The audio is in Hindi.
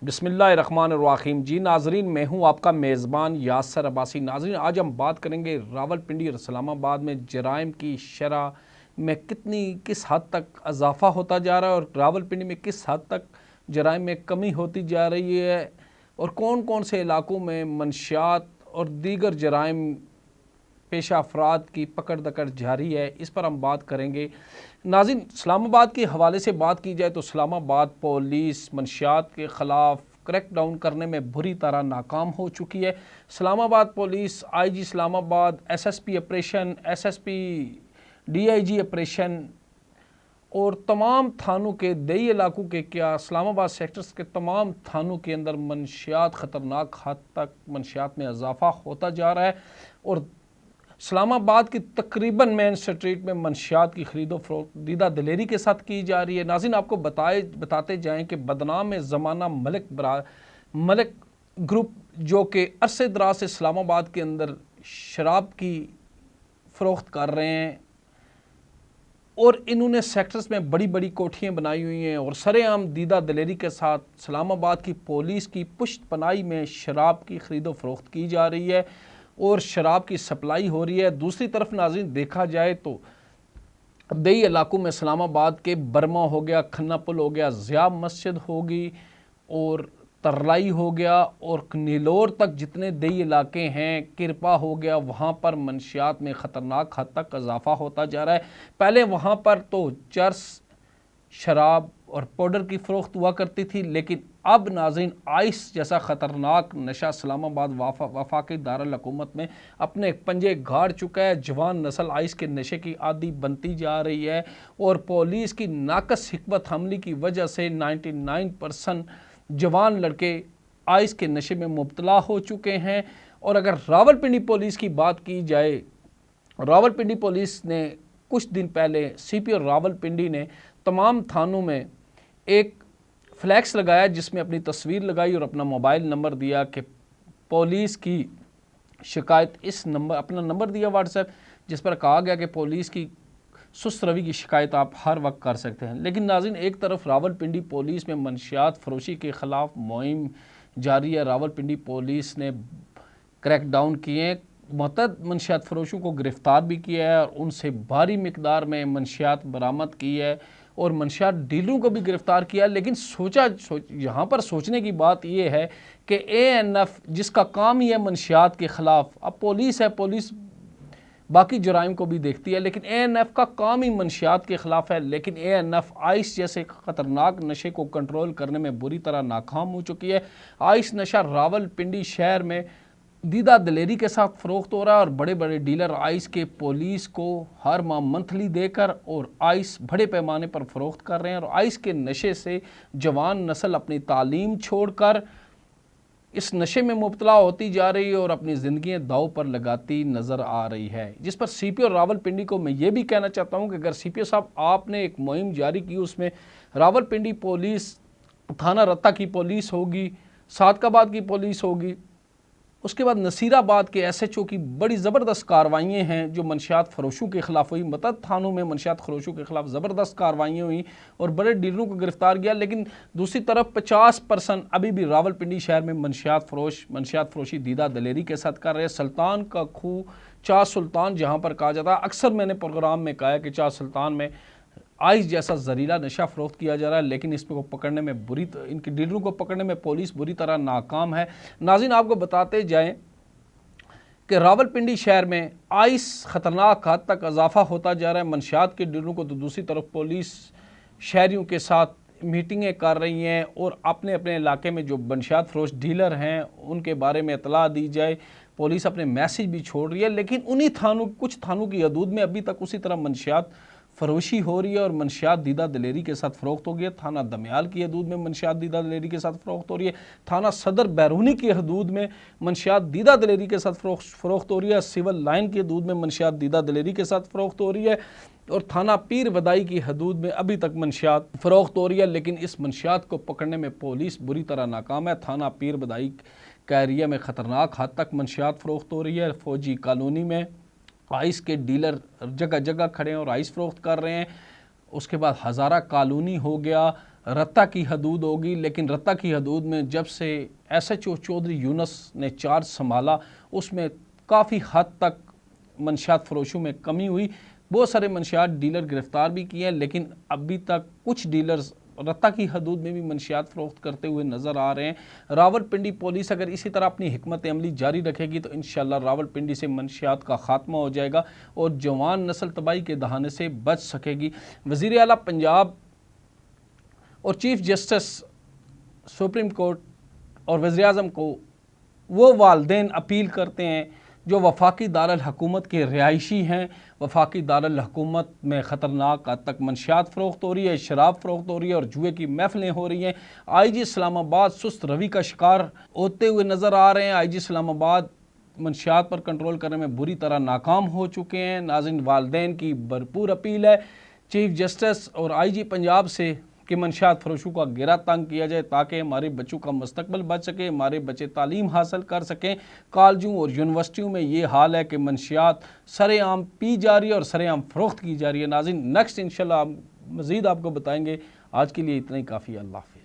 बिस्मिल्लाहिर्रहमानिर्रहीम। जी नाजरीन, मैं हूं आपका मेज़बान यासर अब्बासी। नाजरीन, आज हम बात करेंगे रावलपिंडी और इस्लामाबाद में जराइम की शरह में किस हद तक इजाफ़ा होता जा रहा है और रावलपिंडी में किस हद तक जराइम में कमी होती जा रही है और कौन कौन से इलाकों में मंशियात और दीगर जराइम पेशा अफराद की पकड़ दकड़ जारी है, इस पर हम बात करेंगे। नाज़रीन, इस्लामाबाद के हवाले से बात की जाए तो इस्लामाबाद पुलिस मंशियात के ख़िलाफ़ क्रैक डाउन करने में बुरी तरह नाकाम हो चुकी है। Islamabad police, IG Islamabad, SSP operation, SSP DIG operation और तमाम थानों के दई इलाकों के क्या इस्लामाबाद सेक्टर्स के तमाम थानों के अंदर मंशियात ख़तरनाक हद तक मंशियात में इजाफ़ा होता जा रहा है और इस्लामाबाद की तकरीबन मेन स्ट्रीट में मंशियात की खरीदो फरोख्त दीदा दिलेरी के साथ की जा रही है। नाज़रीन, आपको बताते जाएँ कि बदनाम ज़माना मलिक ग्रुप जो कि अरसे दराज से इस्लामाबाद के अंदर शराब की फ़रोख्त कर रहे हैं और इन्होंने सेक्टर्स में बड़ी बड़ी कोठियाँ बनाई हुई हैं और सरेआम दीदा दिलेरी के साथ इस्लामाबाद की पुलिस की पुश्त पनाही में शराब की खरीदो फरोख्त की जा रही है और शराब की सप्लाई हो रही है। दूसरी तरफ नाज़रीन देखा जाए तो दई इलाकों में इस्लामाबाद के बर्मा हो गया, खन्ना पुल हो गया, ज़िया मस्जिद होगी और तरलाई हो गया और नीलोर तक जितने दई इलाके हैं, किरपा हो गया, वहाँ पर मंशियात में ख़तरनाक हद तक इजाफ़ा होता जा रहा है। पहले वहाँ पर तो चर्स, शराब और पाउडर की फ़रोख्त हुआ करती थी, लेकिन अब नाज़रीन आइस जैसा ख़तरनाक नशा इस्लामाबाद वफाकी दारुल हुकूमत में अपने पंजे गाड़ चुका है। जवान नस्ल आइस के नशे की आदी बनती जा रही है और पुलिस की नाकस हिकमत अमली की वजह से 99% जवान लड़के आइस के नशे में मुब्तला हो चुके हैं। और अगर रावलपिंडी पुलिस की बात की जाए, रावलपिंडी पुलिस ने कुछ दिन पहले CPO रावलपिंडी ने तमाम थानों में एक फ्लैक्स लगाया जिसमें अपनी तस्वीर लगाई और अपना मोबाइल नंबर दिया कि पुलिस की शिकायत इस नंबर, अपना नंबर दिया व्हाट्सएप, जिस पर कहा गया कि पुलिस की सुस्त रवि की शिकायत आप हर वक्त कर सकते हैं। लेकिन नाज़रीन, एक तरफ रावलपिंडी पुलिस में मंशियात फरोशी के ख़िलाफ़ मुहिम जारी है। रावलपिंडी पुलिस ने क्रैक डाउन किए, मुतअद्दिद मंशियात फरोशों को गिरफ़्तार भी किया है और उनसे भारी मिकदार में मंशियात बरामद की है और मंशियात डीलरों को भी गिरफ़्तार किया। लेकिन यहाँ पर सोचने की बात यह है कि ANF जिसका काम ही है मंशियात के ख़िलाफ़, अब पुलिस है, पुलिस बाकी जुराइम को भी देखती है, लेकिन ANF का काम ही मंशियात के ख़िलाफ़ है। लेकिन ANF आइस जैसे ख़तरनाक नशे को कंट्रोल करने में बुरी तरह नाकाम हो चुकी है। आइस नशा रावलपिंडी शहर में दीदा दिलेरी के साथ फ़रोख्त हो रहा है और बड़े बड़े डीलर आइस के पुलिस को हर माह मंथली देकर और आइस बड़े पैमाने पर फ़रोख्त कर रहे हैं और आइस के नशे से जवान नस्ल अपनी तालीम छोड़कर इस नशे में मुब्तला होती जा रही है और अपनी ज़िंदगी दाव पर लगाती नज़र आ रही है। जिस पर CPO रावलपिंडी को मैं ये भी कहना चाहता हूँ कि अगर CPO साहब आपने एक मुहिम जारी की, उसमें रावलपिंडी पुलिस, थाना रत्ता की पुलिस होगी, सादकाबाद की पुलिस होगी, उसके बाद नसीराबाद के SHO की बड़ी ज़बरदस्त कार्रवाइयाँ हैं जो मंशियात फ़रोशों के ख़िलाफ़ हुई। मुतअद्दिद थानों में मंशियात फ़रोशों के ख़िलाफ़ ज़बरदस्त कार्रवाइयाँ हुई और बड़े डीलरों को गिरफ़्तार किया। लेकिन दूसरी तरफ 50% अभी भी रावलपिंडी शहर में मंशियात फ़रोशी दीदा दिलेरी के साथ कर रहे हैं। सुल्तान का खूह, चार सुल्तान जहाँ पर कहा जाता है, अक्सर मैंने प्रोग्राम में कहा है कि चार सुल्तान में आइस जैसा जहरीला नशा फ़रोख्त किया जा रहा है, लेकिन इसको पकड़ने में इनके डीलरों को पकड़ने में पुलिस बुरी तरह नाकाम है। नाज़रीन, आपको बताते जाएं कि रावलपिंडी शहर में आइस ख़तरनाक हद तक इजाफ़ा होता जा रहा है मंशियात के डीलरों को, तो दूसरी तरफ पुलिस शहरियों के साथ मीटिंगें कर रही हैं और अपने अपने इलाके में जो मंशियात फ़रोश डीलर हैं उनके बारे में इतला दी जाए। पुलिस अपने मैसेज भी छोड़ रही है, लेकिन उन्हीं कुछ थानों की हदूद में अभी तक उसी तरह मंशियात फरोशी हो रही है और मंशियात दीदा दिलेरी के साथ फ़रोख्त हो गई है। थाना दमियाल की हदूद में मंशियात दीदा दिलेरी के साथ फ़रोख्त हो रही है। थाना सदर बैरूनी की हदूद में मंशियात दीदा दिलेरी के साथ फ़रोख्त हो रही है। सिविल लाइन की हदूद में मंशियात दीदा दिलेरी के साथ फ़रोख्त हो रही है और थाना पीर बदाई की हदूद में अभी तक मंशियात फ़रोख्त हो रही है। लेकिन इस मंशियात को पकड़ने में पुलिस बुरी तरह नाकाम है। थाना पीर बदाई का एरिया में ख़तरनाक हद तक मंशियात फ़रोख्त हो रही है। फौजी कॉलोनी में आइस के डीलर जगह जगह खड़े हैं और आइस फ़रोख्त कर रहे हैं। उसके बाद हज़ारा कॉलोनी हो गया, रत्ता की हदूद होगी, लेकिन रत्ता की हदूद में जब से SHO चौधरी यूनुस ने चार्ज संभाला उसमें काफ़ी हद तक मंशियात फरोशों में कमी हुई। बहुत सारे मंशियात डीलर गिरफ्तार भी किए हैं, लेकिन अभी तक कुछ डीलर्स रत्ता की हदूद में भी मंशियात फ़रोख्त करते हुए नज़र आ रहे हैं। रावलपिंडी पुलिस अगर इसी तरह अपनी हिकमत अमली जारी रखेगी तो इंशाअल्लाह रावलपिंडी से मंशियात का खात्मा हो जाएगा और जवान नस्ल तबाही के दहाने से बच सकेगी। वज़ीर आला पंजाब और चीफ जस्टिस सुप्रीम कोर्ट और वज़ीर-ए-आज़म को वो वालदेन अपील करते हैं जो वफाकी दारुल हुकूमत के रिहायशी हैं। वफाकी दारुल हुकूमत में ख़तरनाक हद तक मंशियात फ़रोख्त हो रही है, शराब फ़रोख्त हो रही है और जुए की महफ़िलें हो रही हैं। IG इस्लामाबाद सुस्त रवि का शिकार होते हुए नज़र आ रहे हैं। IG इस्लामाबाद मंशियात पर कंट्रोल करने में बुरी तरह नाकाम हो चुके हैं। नाज़रीन, वालदेन की भरपूर अपील है चीफ जस्टिस और IG पंजाब से कि मंशियात फरोशों का गिरा तंग किया जाए ताकि हमारे बच्चों का मुस्तकबिल बच सके, हमारे बच्चे तालीम हासिल कर सकें। कॉलेजों और यूनिवर्सिटियों में ये हाल है कि मंशियात सरेआम पी जा रही है और सरेआम फ़रोख्त की जा रही है। नाज़रीन, नेक्स्ट इंशाल्लाह मज़ीद आपको बताएंगे। आज के लिए इतना ही काफ़ी। अल्लाह हाफ़िज़।